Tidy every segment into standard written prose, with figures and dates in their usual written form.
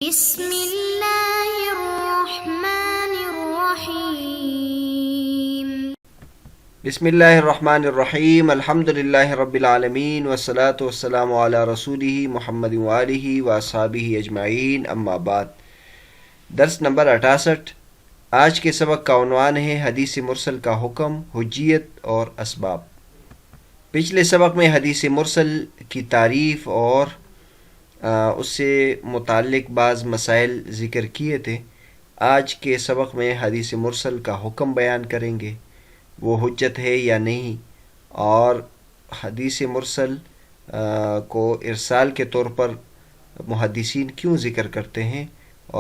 بسم اللہ الرحمن الرحیم بسم اللہ الرحمن الرحیم الحمد للہ رب العالمین والصلاة والسلام علی رسولہ محمد وآلہ واصحابہ اجمعین اما بعد۔ درس نمبر 68۔ آج کے سبق کا عنوان ہے حدیث مرسل کا حکم، حجیت اور اسباب۔ پچھلے سبق میں حدیث مرسل کی تعریف اور اس سے متعلق بعض مسائل ذکر کیے تھے۔ آج کے سبق میں حدیث مرسل کا حکم بیان کریں گے، وہ حجت ہے یا نہیں، اور حدیث مرسل کو ارسال کے طور پر محدثین کیوں ذکر کرتے ہیں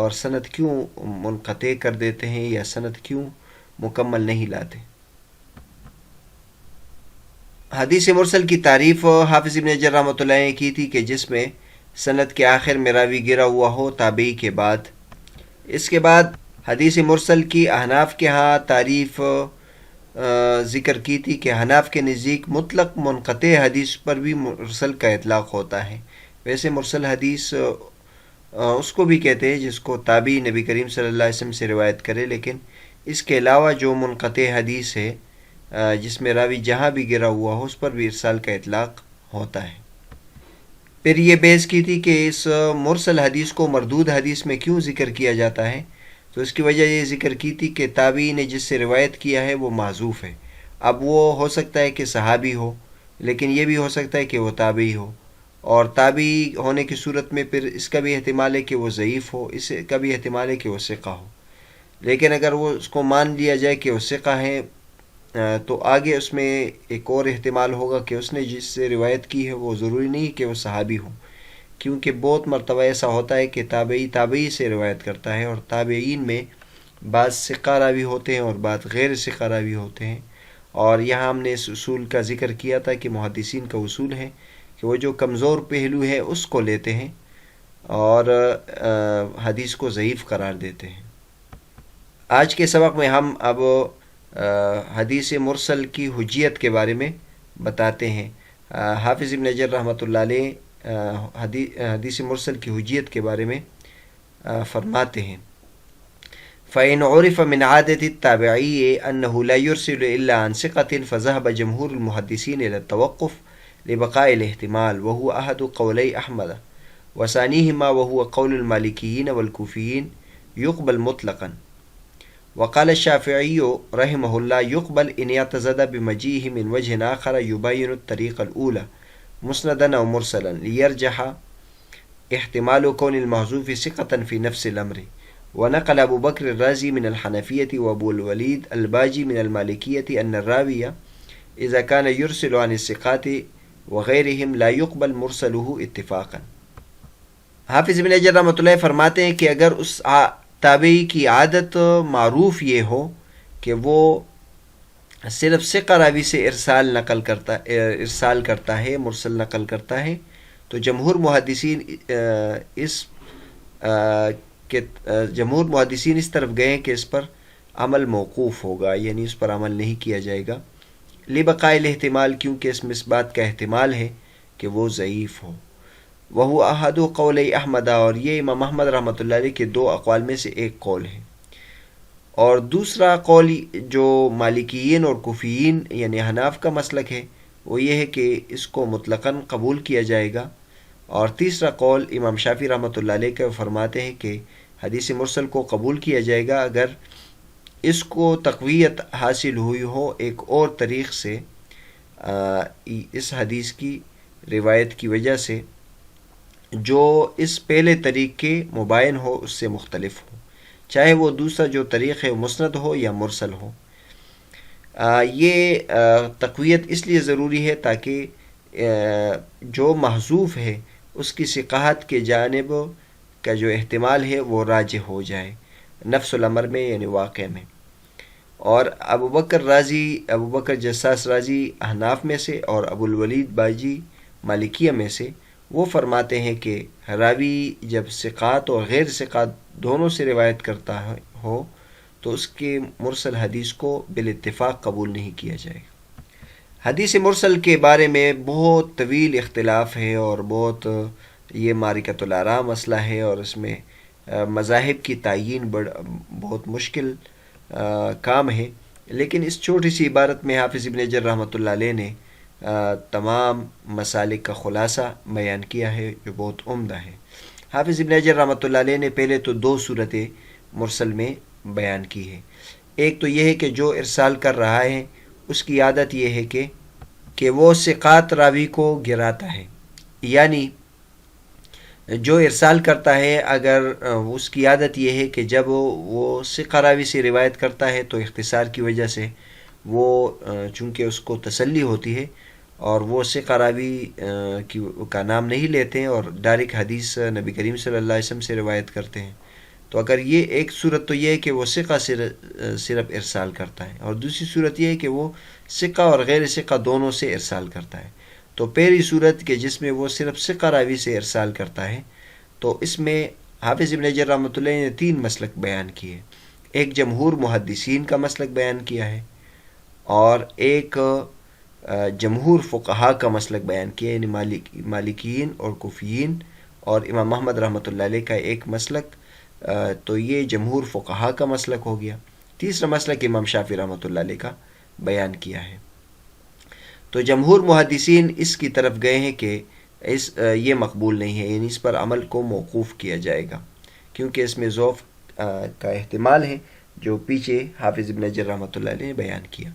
اور سند کیوں منقطع کر دیتے ہیں یا سند کیوں مکمل نہیں لاتے۔ حدیث مرسل کی تعریف حافظ ابن حجر رحمۃ اللہ نے کی تھی کہ جس میں سند کے آخر میں راوی گرا ہوا ہو تابعی کے بعد۔ اس کے بعد حدیث مرسل کی احناف کے ہاں تعریف ذکر کی تھی کہ احناف کے نزدیک مطلق منقطع حدیث پر بھی مرسل کا اطلاق ہوتا ہے۔ ویسے مرسل حدیث اس کو بھی کہتے ہیں جس کو تابعی نبی کریم صلی اللہ علیہ وسلم سے روایت کرے، لیکن اس کے علاوہ جو منقطع حدیث ہے جس میں راوی جہاں بھی گرا ہوا ہو اس پر بھی ارسال کا اطلاق ہوتا ہے۔ پھر یہ بحث کی تھی کہ اس مرسل حدیث کو مردود حدیث میں کیوں ذکر کیا جاتا ہے، تو اس کی وجہ یہ ذکر کی تھی کہ تابعی نے جس سے روایت کیا ہے وہ معذوف ہے۔ اب وہ ہو سکتا ہے کہ صحابی ہو، لیکن یہ بھی ہو سکتا ہے کہ وہ تابعی ہو، اور تابعی ہونے کی صورت میں پھر اس کا بھی احتمال ہے کہ وہ ضعیف ہو، اس کا بھی احتمال ہے کہ وہ ثقہ ہو۔ لیکن اگر وہ اس کو مان لیا جائے کہ وہ ثقہ ہے تو آگے اس میں ایک اور احتمال ہوگا کہ اس نے جس سے روایت کی ہے وہ ضروری نہیں کہ وہ صحابی ہو، کیونکہ بہت مرتبہ ایسا ہوتا ہے کہ تابعی سے روایت کرتا ہے، اور تابعین میں بعض ثقہ راوی ہوتے ہیں اور بعض غیر ثقہ راوی ہوتے ہیں۔ اور یہاں ہم نے اس اصول کا ذکر کیا تھا کہ محدثین کا اصول ہے کہ وہ جو کمزور پہلو ہے اس کو لیتے ہیں اور حدیث کو ضعیف قرار دیتے ہیں۔ آج کے سبق میں ہم اب حدیث مرسل کی حجیت کے بارے میں بتاتے ہیں۔ حافظ ابن حجر رحمۃ اللہ علیہ حدیث مرسل کی حجیت کے بارے میں فرماتے ہیں: فَإِنْ عُرِفَ مِنْ عَادَةِ التَّابِعِيِّ أَنَّهُ لَا يُرْسِلُ إِلَّا عَنْ ثِقَةٍ فَذَهَبَ جَمْهُورُ الْمُحَدِّثِينَ إِلَى التَّوَقُّفِ لِبَقَاءِ الِاحْتِمَالِ وَهُوَ أَحَدُ قَوْلَيْ أَحْمَدَ وَثَانِيهِمَا وَهُوَ قَوْلُ الْمَالِكِيِّينَ وَالْكُوفِيِّينَ يُقْبَلُ مُطْلَقًا، وقال الشافعي رحمه الله يقبل إن يعتزد بمجيئه من وجه آخر يبين الطريق الأولى مسندا أو مرسلا ليرجح احتمال كون المحذوف ثقة في نفس الأمر. ونقل أبو بكر الرازي من الحنفية وأبو الوليد الباجي من المالكية أن الراوي إذا كان يرسل عن الثقات وغيرهم لا يقبل مرسله اتفاقا۔ حافظ ابن حجر رحمۃ اللہ فرماتے ہیں کہ اگر اس تابعی کی عادت معروف یہ ہو کہ وہ صرف ثقہ راوی سے ارسال کرتا ہے، مرسل نقل کرتا ہے، تو جمہور محدثین اس طرف گئے کہ اس پر عمل موقوف ہوگا، یعنی اس پر عمل نہیں کیا جائے گا، لبقاء الاحتمال، کیونکہ اس میں اس بات کا احتمال ہے کہ وہ ضعیف ہو۔ وہو احد قول احمد، اور یہ امام احمد رحمۃ اللہ علیہ کے دو اقوال میں سے ایک قول ہے۔ اور دوسرا قول جو مالکیین اور کوفیین یعنی حناف کا مسلک ہے وہ یہ ہے کہ اس کو مطلقاً قبول کیا جائے گا۔ اور تیسرا قول امام شافعی رحمۃ اللہ علیہ کا فرماتے ہیں کہ حدیث مرسل کو قبول کیا جائے گا اگر اس کو تقویت حاصل ہوئی ہو ایک اور طریق سے، اس حدیث کی روایت کی وجہ سے جو اس پہلے طریق کے مبائن ہو، اس سے مختلف ہو، چاہے وہ دوسرا جو طریق ہے مسند ہو یا مرسل ہو۔ یہ تقویت اس لیے ضروری ہے تاکہ جو محذوف ہے اس کی ثقاحت کے جانب کا جو احتمال ہے وہ راجح ہو جائے نفس الامر میں، یعنی واقع میں۔ اور ابو بکر جساس رازی احناف میں سے اور ابو الولید باجی مالکیہ میں سے، وہ فرماتے ہیں کہ راوی جب ثقات اور غیر ثقات دونوں سے روایت کرتا ہو تو اس کے مرسل حدیث کو بالاتفاق قبول نہیں کیا جائے گا۔ حدیث مرسل کے بارے میں بہت طویل اختلاف ہے اور بہت یہ معرکۃ الآراء مسئلہ ہے، اور اس میں مذاہب کی تعیین بہت مشکل کام ہے، لیکن اس چھوٹی سی عبارت میں حافظ ابن حجر رحمۃ اللہ علیہ نے تمام مسالک کا خلاصہ بیان کیا ہے جو بہت عمدہ ہے۔ حافظ ابن حجر رحمۃ اللہ علیہ نے پہلے تو 2 صورتیں مرسل میں بیان کی ہے۔ ایک تو یہ ہے کہ جو ارسال کر رہا ہے اس کی عادت یہ ہے کہ وہ ثقات راوی کو گراتا ہے، یعنی جو ارسال کرتا ہے اگر اس کی عادت یہ ہے کہ جب وہ ثقہ راوی سے روایت کرتا ہے تو اختصار کی وجہ سے وہ چونکہ اس کو تسلی ہوتی ہے اور وہ ثقہ راوی کا نام نہیں لیتے ہیں اور ڈائریکٹ حدیث نبی کریم صلی اللہ علیہ وسلم سے روایت کرتے ہیں، تو اگر یہ ایک صورت تو یہ ہے کہ وہ ثقہ سے صرف ارسال کرتا ہے، اور دوسری صورت یہ ہے کہ وہ ثقہ اور غیر ثقہ دونوں سے ارسال کرتا ہے۔ تو پہلی صورت کہ جس میں وہ صرف ثقہ راوی سے ارسال کرتا ہے، تو اس میں حافظ ابن حجر رحمۃ اللہ نے 3 مسلک بیان کیے۔ ایک جمہور محدثین کا مسلک بیان کیا ہے، اور ایک جمہور فقہا کا مسلک بیان کیا، یعنی مالکیین اور کفیین اور امام احمد رحمۃ اللہ علیہ کا ایک مسلک، تو یہ جمہور فقہا کا مسلک ہو گیا۔ تیسرا مسلک امام شافعی رحمۃ اللہ علیہ کا بیان کیا ہے۔ تو جمہور محدثین اس کی طرف گئے ہیں کہ یہ مقبول نہیں ہے، یعنی اس پر عمل کو موقوف کیا جائے گا، کیونکہ اس میں ضعف کا احتمال ہے جو پیچھے حافظ ابن حجر رحمۃ اللہ علیہ نے بیان کیا۔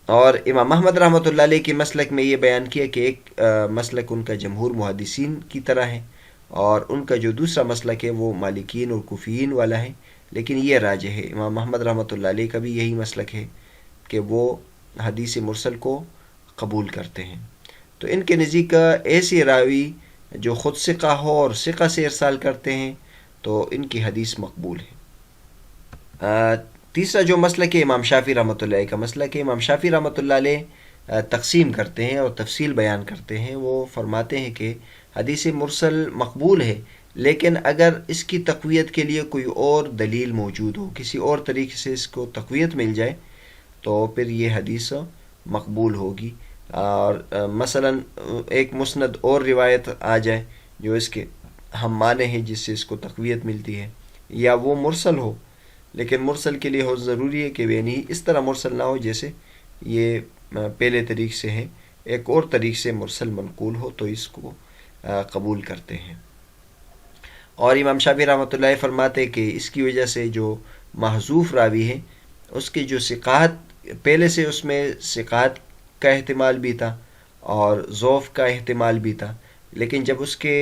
اور امام احمد رحمۃ اللہ علیہ کے مسلک میں یہ بیان کیا کہ ایک مسلک ان کا جمہور محدثین کی طرح ہے، اور ان کا جو دوسرا مسلک ہے وہ مالکین اور کفیین والا ہے، لیکن یہ راجح ہے۔ امام احمد رحمۃ اللہ علیہ کا بھی یہی مسلک ہے کہ وہ حدیث مرسل کو قبول کرتے ہیں۔ تو ان کے نزدیک ایسے راوی جو خود ثقہ ہو اور ثقہ سے ارسال کرتے ہیں تو ان کی حدیث مقبول ہے۔ تیسرا جو مسلک ہے امام شافعی رحمۃ اللہ علیہ کا مسلک ہے۔ امام شافعی رحمۃ اللہ علیہ تقسیم کرتے ہیں اور تفصیل بیان کرتے ہیں۔ وہ فرماتے ہیں کہ حدیث مرسل مقبول ہے، لیکن اگر اس کی تقویت کے لیے کوئی اور دلیل موجود ہو، کسی اور طریقے سے اس کو تقویت مل جائے تو پھر یہ حدیث مقبول ہوگی۔ اور مثلا ایک مسند اور روایت آ جائے جو اس کے ہم معنی ہیں جس سے اس کو تقویت ملتی ہے، یا وہ مرسل ہو، لیکن مرسل کے لیے ضروری ہے کہ یعنی اس طرح مرسل نہ ہو جیسے یہ پہلے طریق سے ہے، ایک اور طریق سے مرسل منقول ہو تو اس کو قبول کرتے ہیں۔ اور امام شافعی رحمۃ اللہ فرماتے کہ اس کی وجہ سے جو محذوف راوی ہے اس کی جو ثقات پہلے سے اس میں ثقات کا احتمال بھی تھا اور ضعف کا احتمال بھی تھا، لیکن جب اس کے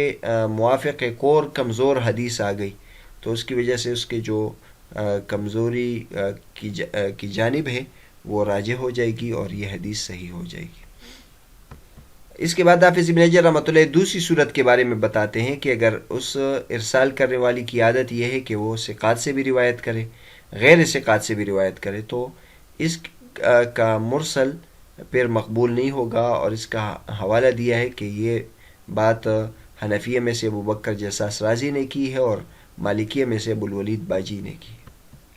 موافق ایک اور کمزور حدیث آ گئی تو اس کی وجہ سے اس کے جو کمزوری کی جانب ہے وہ راجح ہو جائے گی اور یہ حدیث صحیح ہو جائے گی۔ اس کے بعد حافظ ابن حجر رحمۃ اللہ دوسری صورت کے بارے میں بتاتے ہیں کہ اگر اس ارسال کرنے والی کی عادت یہ ہے کہ وہ ثقات سے بھی روایت کرے، غیر ثقات سے بھی روایت کرے، تو اس کا مرسل پھر مقبول نہیں ہوگا، اور اس کا حوالہ دیا ہے کہ یہ بات حنفیہ میں سے ابو بکر جساس رازی نے کی ہے اور مالکیہ میں سے ابوالولید باجی نے کی ہے۔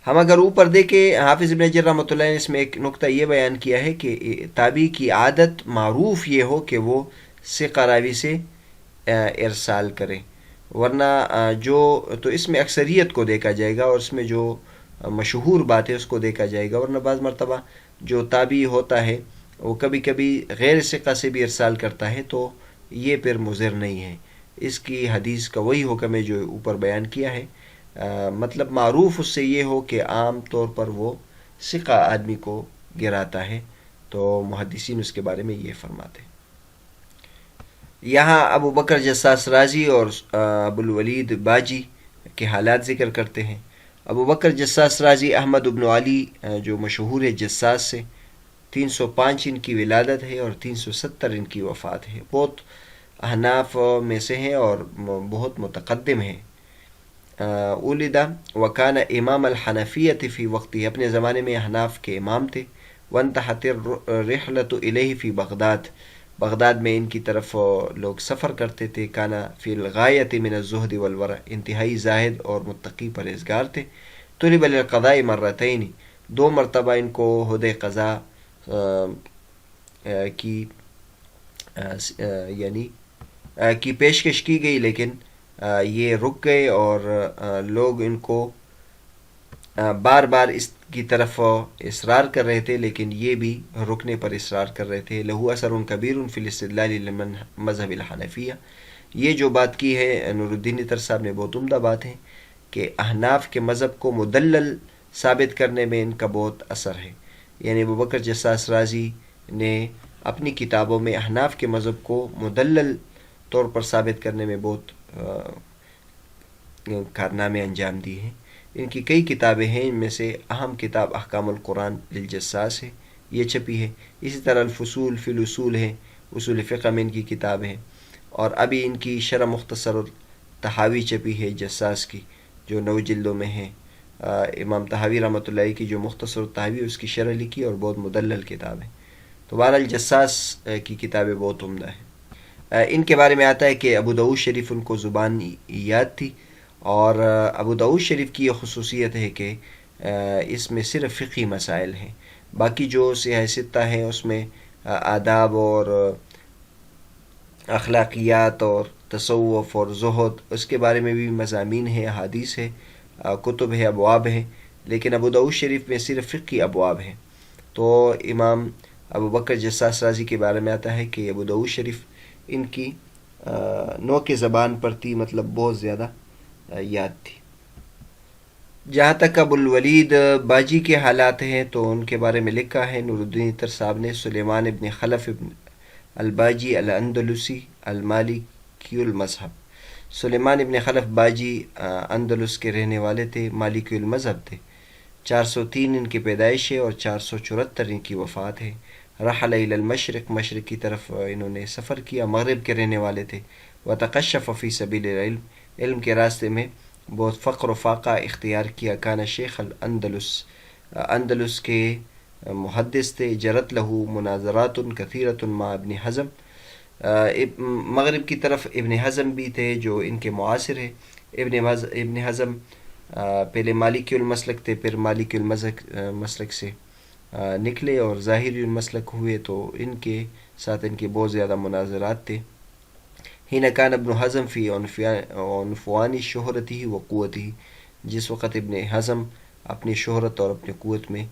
ہم اگر اوپر دیکھیں حافظ ابن حجر رحمۃ اللہ نے اس میں ایک نقطہ یہ بیان کیا ہے کہ تابعی کی عادت معروف یہ ہو کہ وہ ثقہ راوی سے ارسال کرے، ورنہ تو اس میں اکثریت کو دیکھا جائے گا اور اس میں جو مشہور بات ہے اس کو دیکھا جائے گا، ورنہ بعض مرتبہ جو تابعی ہوتا ہے وہ کبھی کبھی غیر ثقہ سے بھی ارسال کرتا ہے تو یہ پھر مضر نہیں ہے۔ اس کی حدیث کا وہی حکم ہے جو اوپر بیان کیا ہے، مطلب معروف اس سے یہ ہو کہ عام طور پر وہ ثقہ آدمی کو گراتا ہے، تو محدثین اس کے بارے میں یہ فرماتے ہیں۔ یہاں ابو بکر جساس رازی اور ابوالولید باجی کے حالات ذکر کرتے ہیں۔ ابو بکر جساس رازی احمد ابن علی جو مشہور ہے جساس سے، 305 ان کی ولادت ہے اور 370 ان کی وفات ہے، بہت احناف میں سے ہیں اور بہت متقدم ہیں۔ اولدہ وکان امام الحنفیۃ فی وقتی، اپنے زمانے میں احناف کے امام تھے۔ وانتہت الرحلۃ الیہ فی بغداد، بغداد میں ان کی طرف لوگ سفر کرتے تھے۔ کانا فی الغایۃ من الزہد والورع، انتہائی زاہد اور متقی پرہیزگار تھے۔ طلب للقضاء مرتین، 2 مرتبہ ان کو حد قضاء کی پیشکش کی گئی لیکن یہ رک گئے اور لوگ ان کو بار بار اس کی طرف اصرار کر رہے تھے، لیکن یہ بھی رکنے پر اصرار کر رہے تھے۔ لہو اثر کبیر فی الاستدلال مذہب الحنفیہ، یہ جو بات کی ہے نور الدین اطہر صاحب نے بہت عمدہ بات ہے کہ احناف کے مذہب کو مدلل ثابت کرنے میں ان کا بہت اثر ہے۔ یعنی ابوبکر جساس رازی نے اپنی کتابوں میں احناف کے مذہب کو مدلل طور پر ثابت کرنے میں بہت کارنامے انجام دیے ہیں۔ ان کی کئی کتابیں ہیں، ان میں سے اہم کتاب احکام القرآن للجساس ہے، یہ چھپی ہے۔ اسی طرح الفصول فی الاصول ہے، اصول فقہ میں ان کی کتاب ہے، اور ابھی ان کی شرح مختصر تحاوی چھپی ہے جساس کی، جو 9 جلدوں میں ہے۔ امام تحاوی رحمۃ اللہ علیہ کی جو مختصر تحاوی اس کی شرح لکھی اور بہت مدلل کتاب ہے۔ تو بہرحال جساس کی کتابیں بہت عمدہ ہیں۔ ان کے بارے میں آتا ہے کہ ابو داؤد شریف ان کو زبان یاد تھی، اور ابو داؤد شریف کی یہ خصوصیت ہے کہ اس میں صرف فقہی مسائل ہیں، باقی جو سیاہ ستہ ہیں اس میں آداب اور اخلاقیات اور تصوف اور زہد، اس کے بارے میں بھی مضامین ہیں، احادیث ہے، کتب ہے، ابواب ہیں، لیکن ابو داؤد شریف میں صرف فقہی ابواب ہیں۔ تو امام ابو بکر جساس رازی کے بارے میں آتا ہے کہ ابو داؤد شریف ان کی نو کے زبان پر تھی، مطلب بہت زیادہ یاد تھی۔ جہاں تک ابو الولید باجی کے حالات ہیں تو ان کے بارے میں لکھا ہے نور الدین اطہر صاحب نے، سلیمان ابن خلف ابن الباجی الاندلسی المالکی المذہب۔ سلیمان ابن خلف باجی اندلس کے رہنے والے تھے، مالکی المذہب تھے۔ 403 ان کی پیدائش ہے اور 474 ان کی وفات ہے۔ رحل الی المشرق، مشرق کی طرف انہوں نے سفر کیا، مغرب کے رہنے والے تھے۔ وتقشف فی سبیل العلم، علم کے راستے میں بہت فقر و فاقہ اختیار کیا۔ کان شیخ الاندلس، اندلس کے محدث تھے۔ جرت لہو مناظرات کثیرۃ مع ابن حزم، مغرب کی طرف ابن حزم بھی تھے جو ان کے معاصر ہیں۔ ابن حزم پہلے مالکی المسلک تھے، پھر مالکی المسلک سے نکلے اور ظاہری المسلک ہوئے، تو ان کے ساتھ ان کے بہت زیادہ مناظرات تھے۔ حین کان ابن حزم فی عنفوان شہرتہ و قوتہ، جس وقت ابن حزم اپنی شہرت اور اپنی قوت میں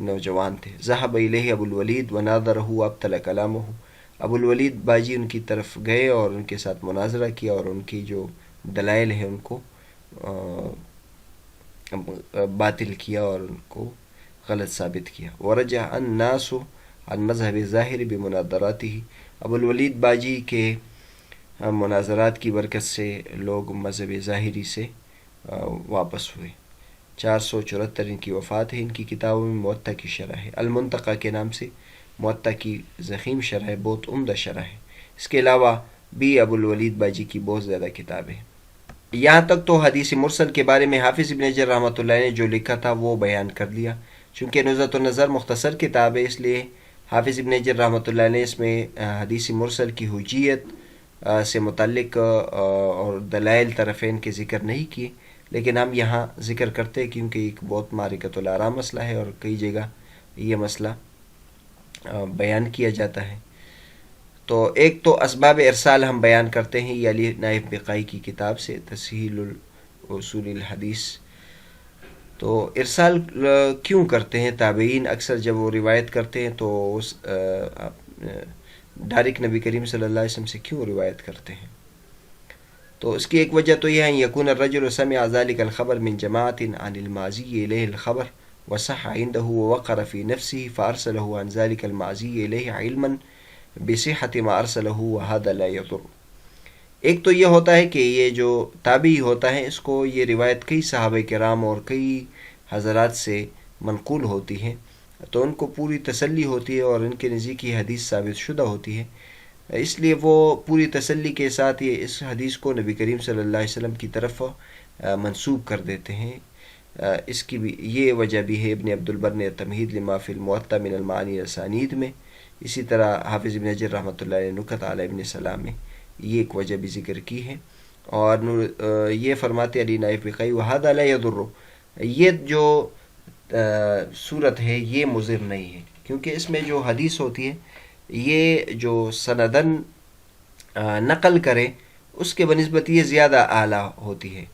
نوجوان تھے۔ ذهب الیہ ابو الولید وناظرہ وابطل کلامہ، ابو الولید باجی ان کی طرف گئے اور ان کے ساتھ مناظرہ کیا اور ان کی جو دلائل ہیں ان کو باطل کیا اور ان کو غلط ثابت کیا۔ ورجع الناس عن مذہب ظاہر بمناظراتہ، ابو الولید باجی کے مناظرات کی برکت سے لوگ مذہب ظاہری سے واپس ہوئے۔ 474 ان کی وفات ہے۔ ان کی کتابوں میں موطا کی شرح ہے، المنتقی کے نام سے موطا کی ضخیم شرح ہے، بہت عمدہ شرح ہے۔ اس کے علاوہ بھی ابو الولید باجی کی بہت زیادہ کتابیں ہیں۔ یہاں تک تو حدیث مرسل کے بارے میں حافظ ابن حجر رحمۃ اللہ نے جو لکھا تھا وہ بیان کر لیا۔ چونکہ نزہۃ النظر مختصر کتاب ہے، اس لیے حافظ ابن حجر رحمۃ اللہ نے اس میں حدیث مرسل کی حجیت سے متعلق اور دلائل طرفین کے ذکر نہیں کیے، لیکن ہم یہاں ذکر کرتے ہیں کیونکہ ایک بہت معرکۃ الآراء مسئلہ ہے اور کئی جگہ یہ مسئلہ بیان کیا جاتا ہے۔ تو ایک تو اسباب ارسال ہم بیان کرتے ہیں، یہ علی نائب بقائی کی کتاب سے تسہیل اصول الحدیث۔ تو ارسال کیوں کرتے ہیں تابعین؟ اکثر جب وہ روایت کرتے ہیں تو اس ڈائریکٹ نبی کریم صلی اللہ علیہ وسلم سے کیوں روایت کرتے ہیں؟ تو اس کی ایک وجہ تو یہ ہے یکون الرجل سمع ذلك الخبر من جماعة عن المعزی الیہ الخبر وصح عنده ووقر في نفسه فارسله عن ذلك المعزی الیہ علما بصحة ما ارسله وهذا لا يضر۔ ایک تو یہ ہوتا ہے کہ یہ جو تابعی ہوتا ہے اس کو یہ روایت کئی صحابہ کرام اور کئی حضرات سے منقول ہوتی ہے، تو ان کو پوری تسلی ہوتی ہے اور ان کے نزدیک یہ حدیث ثابت شدہ ہوتی ہے، اس لیے وہ پوری تسلی کے ساتھ یہ اس حدیث کو نبی کریم صلی اللہ علیہ وسلم کی طرف منسوب کر دیتے ہیں۔ اس کی بھی یہ وجہ بھی ہے، ابن عبد البر نے تمہید لما فی الموطا من المعانی الاسانید میں، اسی طرح حافظ ابن حجر رحمۃ اللہ علیہ نکت علی ابن سلام میں یہ ایک وجہ بھی ذکر کی ہے۔ اور یہ فرماتے علی نائب بقائی وہذا لا یضر، یہ جو صورت ہے یہ مضر نہیں ہے، کیونکہ اس میں جو حدیث ہوتی ہے یہ جو سندن نقل کرے اس کے بنسبت یہ زیادہ اعلیٰ ہوتی ہے،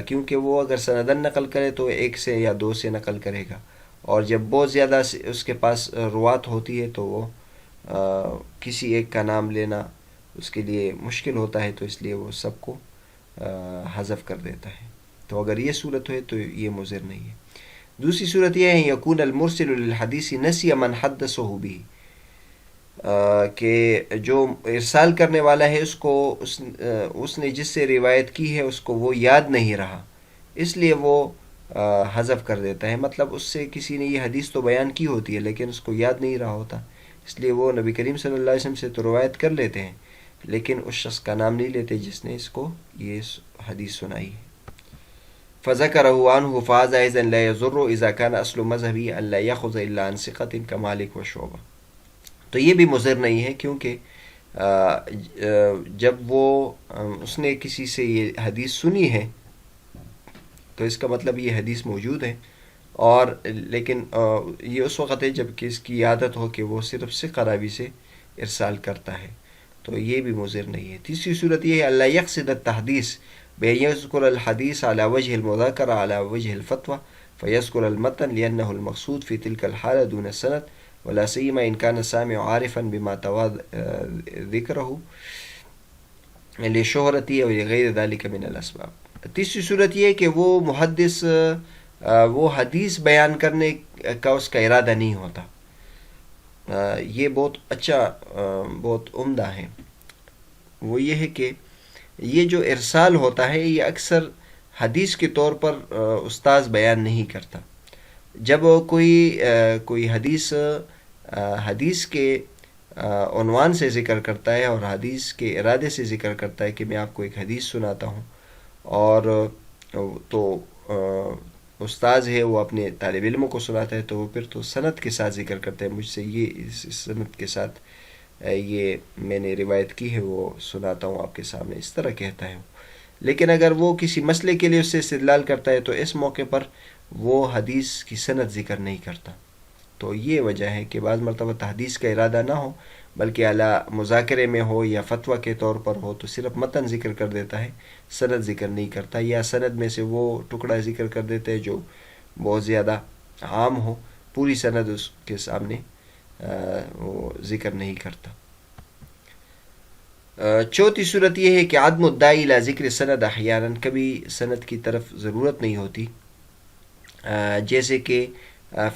کیونکہ وہ اگر سندن نقل کرے تو ایک سے یا دو سے نقل کرے گا، اور جب بہت زیادہ اس کے پاس روات ہوتی ہے تو وہ کسی ایک کا نام لینا اس کے لیے مشکل ہوتا ہے، تو اس لیے وہ سب کو حذف کر دیتا ہے۔ تو اگر یہ صورت ہے تو یہ مضر نہیں ہے۔ دوسری صورت یہ ہے یکون المرسل للحدیث نسی من حدثہ بھی، کہ جو ارسال کرنے والا ہے اس نے جس سے روایت کی ہے اس کو وہ یاد نہیں رہا، اس لیے وہ حذف کر دیتا ہے۔ مطلب اس سے کسی نے یہ حدیث تو بیان کی ہوتی ہے لیکن اس کو یاد نہیں رہا ہوتا، اس لیے وہ نبی کریم صلی اللہ علیہ وسلم سے تو روایت کر لیتے ہیں لیکن اس شخص کا نام نہیں لیتے جس نے اس کو یہ حدیث سنائی ہے۔ فذكره عنه فهذا اذا لا يضر اذا كان اصل مذهبي الا ياخذ الا عن ثقة كمالك وشعبة، تو یہ بھی مضر نہیں ہے، کیونکہ جب وہ اس نے کسی سے یہ حدیث سنی ہے تو اس کا مطلب یہ حدیث موجود ہے، اور لیکن یہ اس وقت ہے جب کہ اس کی عادت ہو کہ وہ صرف ثقہ راوی سے ارسال کرتا ہے، تو یہ بھی مضر نہیں ہے۔ تیسری صورت یہ ہے اللہ یقصد التحدیث بأن يذكر الحديث على وجه المذاكرة على وجه الفتوى فيذكر المتن لأنه المقصود في تلك الحالة دون السند، ولا سيما إن كان السامع عارفا بما تواد ذكره لشهرته أو لغير ذلك من الأسباب۔ تیسری صورت یہ ہے کہ وہ محدث وہ حدیث بیان کرنے کا اس کا ارادہ نہیں ہوتا، یہ بہت اچھا بہت عمدہ ہے۔ وہ یہ ہے کہ یہ جو ارسال ہوتا ہے یہ اکثر حدیث کے طور پر استاذ بیان نہیں کرتا۔ جب کوئی حدیث کے عنوان سے ذکر کرتا ہے اور حدیث کے ارادے سے ذکر کرتا ہے کہ میں آپ کو ایک حدیث سناتا ہوں، اور تو استاذ ہے وہ اپنے طالب علموں کو سناتا ہے، تو وہ پھر تو سند کے ساتھ ذکر کرتا ہے، مجھ سے یہ اس سند کے ساتھ یہ میں نے روایت کی ہے وہ سناتا ہوں آپ کے سامنے، اس طرح کہتا ہے۔ لیکن اگر وہ کسی مسئلے کے لیے اس سے استدلال کرتا ہے تو اس موقع پر وہ حدیث کی سند ذکر نہیں کرتا۔ تو یہ وجہ ہے کہ بعض مرتبہ تحدیث کا ارادہ نہ ہو بلکہ اعلیٰ مذاکرے میں ہو یا فتویٰ کے طور پر ہو تو صرف متن ذکر کر دیتا ہے، سند ذکر نہیں کرتا، یا سند میں سے وہ ٹکڑا ذکر کر دیتا ہے جو بہت زیادہ عام ہو، پوری سند اس کے سامنے وہ ذکر نہیں کرتا۔ چوتھی صورت یہ ہے کہ عدم الداعی الی ذکر سند احیانا، کبھی سند کی طرف ضرورت نہیں ہوتی، جیسے کہ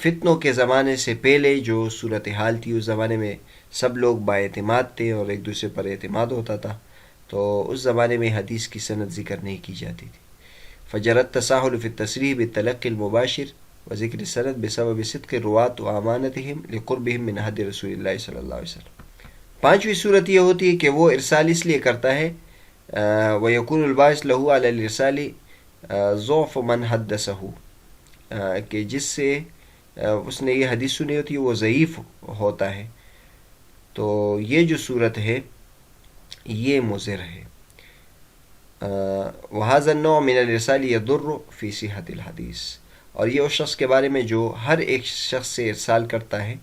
فتنوں کے زمانے سے پہلے جو صورتحال تھی، اس زمانے میں سب لوگ با اعتماد تھے اور ایک دوسرے پر اعتماد ہوتا تھا، تو اس زمانے میں حدیث کی سند ذکر نہیں کی جاتی تھی۔ فجرت تساہل فی التصریح بالتلقی المباشر وذکر السند بسبب صدق الرواة وامانتهم لقربهم من حد رسول اللہ صلی اللہ علیہ وسلم۔ پانچویں صورت یہ ہوتی ہے کہ وہ ارسال اس لیے کرتا ہے وَيَكُونُ الْبَاعِثُ لَهُ عَلَى الْإِرْسَالِ ضُعْفُ مَنْ حَدَّثَهُ، کہ جس سے اس نے یہ حدیث سنی ہوتی ہے وہ ضعیف ہوتا ہے، تو یہ جو صورت ہے یہ مضر ہے۔ وَهَذَا النَّوْعُ مِنَ الْإِرْسَالِ يَضُرُّ فِي صِحَّةِ الْحَدِيثِ، اور یہ اس شخص کے بارے میں جو ہر ایک شخص سے ارسال کرتا ہے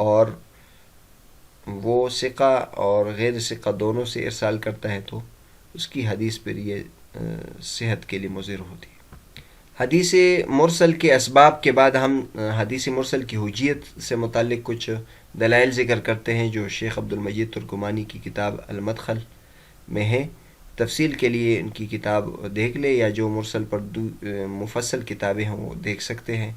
اور وہ ثقہ اور غیر ثقہ دونوں سے ارسال کرتا ہے تو اس کی حدیث پر یہ صحت کے لیے مضر ہوتی ہے۔ حدیث مرسل کے اسباب کے بعد ہم حدیث مرسل کی حجیت سے متعلق کچھ دلائل ذکر کرتے ہیں جو شیخ عبد المجید ترکمانی کی کتاب المدخل میں ہے۔ تفصیل کے لیے ان کی کتاب دیکھ لے، یا جو مرسل پر مفصل کتابیں ہیں وہ دیکھ سکتے ہیں۔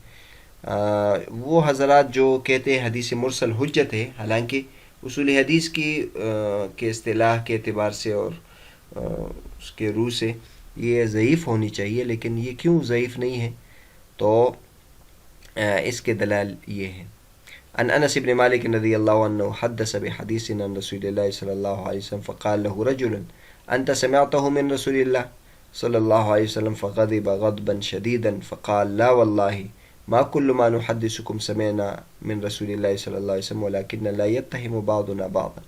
وہ حضرات جو کہتے ہیں حدیث مرسل حجت ہے، حالانکہ اصول حدیث کے اصطلاح کے اعتبار سے اور اس کے روح سے یہ ضعیف ہونی چاہیے، لیکن یہ کیوں ضعیف نہیں ہے تو اس کے دلائل یہ ہیں۔ عن انس بن مالک رضی اللہ عنہ حدث بحدیث عن رسول اللہ صلی اللہ علیہ وسلم فقال له رجل انت سمعته من رسول اللہ صلی اللہ علیہ وسلم فغضب غضبا شدیدا فقال لا والله ما كل ما نحدثكم سمعنا من رسول اللہ صلی اللہ علیہ وسلم ولكن لا يتهم بعضنا بعضا۔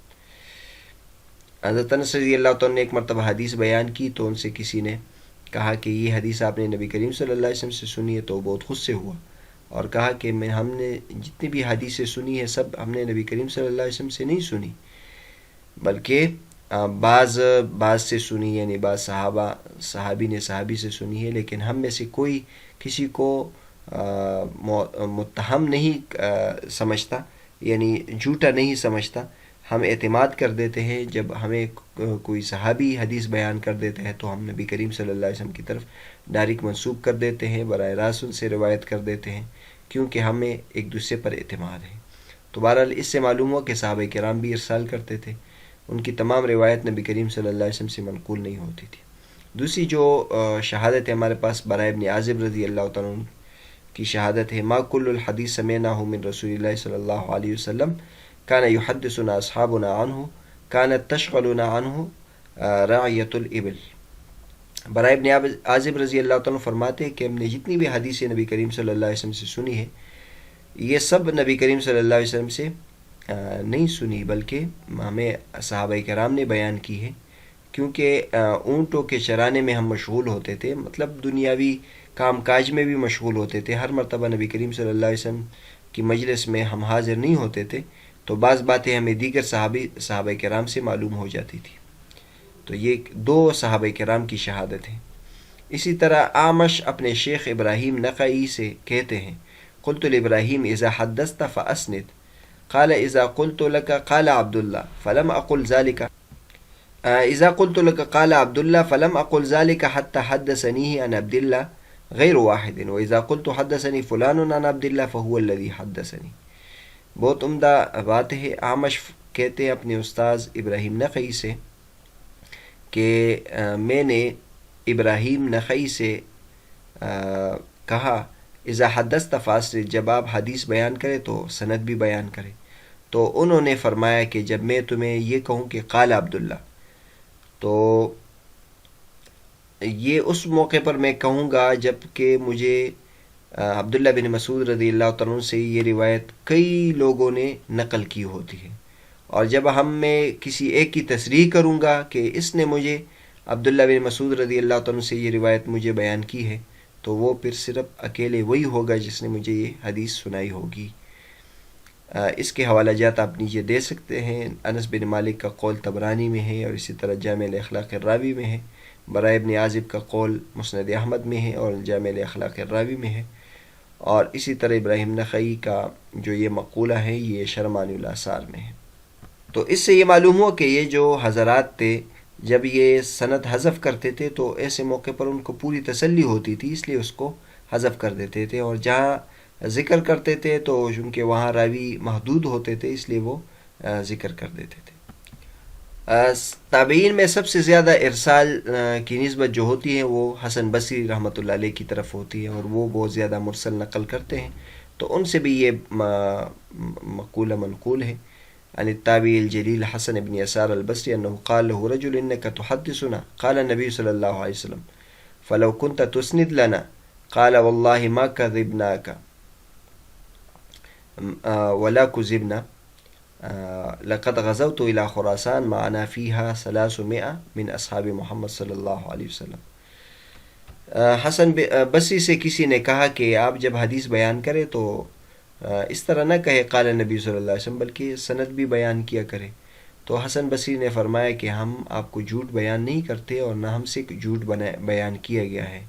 حضرت انس رضی اللہ عنہ نے ایک مرتبہ حدیث بیان کی تو ان سے کسی نے کہا کہ یہ حدیث آپ نے نبی کریم صلی اللہ علیہ وسلم سے سنی ہے، تو وہ بہت غصے ہوا اور کہا کہ ہم نے جتنی بھی حدیثیں سنی ہے سب ہم نے نبی کریم صلی اللہ علیہ وسلم سے نہیں سنی، بلکہ بعض سے سنی، یعنی بعض صحابی نے صحابی سے سنی ہے، لیکن ہم میں سے کوئی کسی کو متہم نہیں سمجھتا، یعنی جھوٹا نہیں سمجھتا. ہم اعتماد کر دیتے ہیں جب ہمیں کوئی صحابی حدیث بیان کر دیتا ہے تو ہم نبی کریم صلی اللہ علیہ وسلم کی طرف ڈائریکٹ منسوب کر دیتے ہیں، براہ راست ان سے روایت کر دیتے ہیں، کیونکہ ہمیں ایک دوسرے پر اعتماد ہے. تو بہرحال اس سے معلوم ہوا کہ صحابہ کرام بھی ارسال کرتے تھے، ان کی تمام روایت نبی کریم صلی اللہ علیہ وسلم سے منقول نہیں ہوتی تھی. دوسری جو شہادت ہے ہمارے پاس براء ابن عازب رضی اللہ تعالیٰ عنہ کی شہادت ہے، ما کل الحدیث سمعناه من رسول اللہ صلی اللہ علیہ وسلم کان یحدثنا اصحابنا عنہ کانت تشغلنا عنہ رعیت الابل. براء ابن عازب رضی اللہ تعالیٰ فرماتے ہیں کہ ہم نے جتنی بھی حدیثیں نبی کریم صلی اللہ علیہ وسلم سے سنی ہے، یہ سب نبی کریم صلی اللہ علیہ وسلم سے نہیں سنی، بلکہ ہمیں صحابہ کرام نے بیان کی ہے، کیونکہ اونٹوں کے چرانے میں ہم مشغول ہوتے تھے، مطلب دنیاوی کام کاج میں بھی مشغول ہوتے تھے. ہر مرتبہ نبی کریم صلی اللہ علیہ وسلم کی مجلس میں ہم حاضر نہیں ہوتے تھے، تو بعض باتیں ہمیں دیگر صحابہ کرام سے معلوم ہو جاتی تھی. تو یہ دو صحابہ کرام کی شہادت ہے. اسی طرح اعمش اپنے شیخ ابراہیم نخعی سے کہتے ہیں، قلت لابراہیم اذا حدثت فاسند قال اذا قلت لك قال عبد الله فلم اقل ذلك اذا قلت لك قال عبد الله فلم اقل ذلك حتى حدثنيه عن عبد الله غیر واحد واذا قلت حدثني فلان عن عبد الله فهو الذي حدثني. بہت عمدہ بات ہے. اعمش کہتے ہیں اپنے استاذ ابراہیم نخعی سے کہ میں نے ابراہیم نخعی سے کہا اذا حدثت فاسرد، جب آپ حدیث بیان کرے تو سند بھی بیان کرے. تو انہوں نے فرمایا کہ جب میں تمہیں یہ کہوں کہ قال عبداللہ، تو یہ اس موقع پر میں کہوں گا جب کہ مجھے عبداللہ بن مسعود رضی اللہ تعالیٰ عنہ سے یہ روایت کئی لوگوں نے نقل کی ہوتی ہے، اور جب میں کسی ایک کی تصریح کروں گا کہ اس نے مجھے عبداللہ بن مسعود رضی اللہ تعالیٰ عنہ سے یہ روایت مجھے بیان کی ہے، تو وہ پھر صرف اکیلے وہی ہوگا جس نے مجھے یہ حدیث سنائی ہوگی. اس کے حوالہ جات آپ نیچے دے سکتے ہیں. انس بن مالک کا قول طبرانی میں ہے، اور اسی طرح جامع الاخلاق الراوی میں ہے. براء ابن عازب کا قول مسند احمد میں ہے اور جامع الاخلاق الراوی میں ہے. اور اسی طرح ابراہیم نخعی کا جو یہ مقولہ ہے یہ شرمان الاثار میں ہے. تو اس سے یہ معلوم ہوا کہ یہ جو حضرات تھے جب یہ سند حذف کرتے تھے تو ایسے موقع پر ان کو پوری تسلی ہوتی تھی، اس لیے اس کو حذف کر دیتے تھے، اور جہاں ذکر کرتے تھے تو چونکہ وہاں راوی محدود ہوتے تھے اس لیے وہ ذکر کر دیتے تھے. تابعین میں سب سے زیادہ ارسال کی نسبت جو ہوتی ہے وہ حسن بصری رحمۃ اللہ علیہ کی طرف ہوتی ہے، اور وہ بہت زیادہ مرسل نقل کرتے ہیں، تو ان سے بھی یہ مقولہ منقول ہے. عن التابعی الجلیل حسن بن یسار البصری انه قال له رجل انك تحدثنا قال النبي صلی اللہ علیہ وسلم فلو كنت تسند لنا قال والله ما كذبناك ولا كذبنا لقد غزوت الى خراسان معنا فيها 300 من اصحاب محمد صلی اللہ علیہ وسلم. حسن بصری سے کسی نے کہا کہ آپ جب حدیث بیان کریں تو اس طرح نہ کہے قال نبی صلی اللہ علیہ وسلم، بلکہ سند بھی بیان کیا کرے. تو حسن بصری نے فرمایا کہ ہم آپ کو جھوٹ بیان نہیں کرتے، اور نہ ہم سے جھوٹ بیان کیا گیا ہے.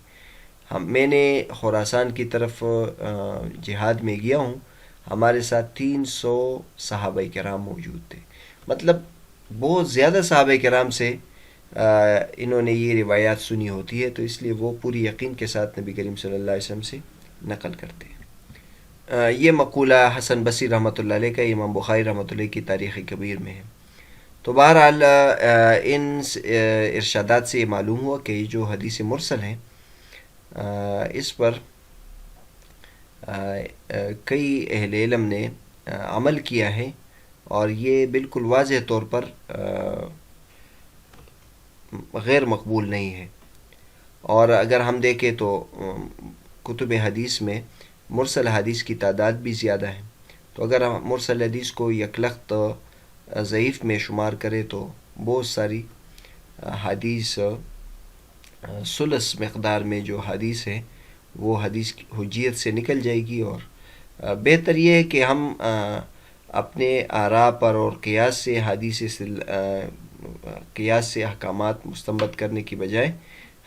میں نے خراسان کی طرف جہاد میں گیا ہوں، ہمارے ساتھ 300 صحابہ کرام موجود تھے. مطلب بہت زیادہ صحابہ کرام سے انہوں نے یہ روایات سنی ہوتی ہے، تو اس لیے وہ پوری یقین کے ساتھ نبی کریم صلی اللہ علیہ وسلم سے نقل کرتے ہیں. یہ مقولہ حسن بصری رحمۃ اللہ علیہ کا امام بخاری رحمۃ اللہ کی تاریخ کبیر میں ہے. تو بہرحال ان ارشادات سے یہ معلوم ہوا کہ یہ جو حدیث مرسل ہیں اس پر کئی اہل علم نے عمل کیا ہے، اور یہ بالکل واضح طور پر غیر مقبول نہیں ہے. اور اگر ہم دیکھیں تو کتب حدیث میں مرسل حدیث کی تعداد بھی زیادہ ہے. تو اگر ہم مرسل حدیث کو یکلخت ضعیف میں شمار کریں تو بہت ساری حدیث ثلث مقدار میں جو حدیث ہے وہ حدیث کی حجیت سے نکل جائے گی. اور بہتر یہ ہے کہ ہم اپنے آراء پر اور قیاس سے حدیث قیاس سے احکامات مستنبط کرنے کی بجائے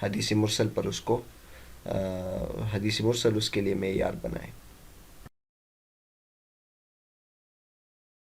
حدیث مرسل پر اس کو حدیث مرسل اس کے لیے معیار بنائیں.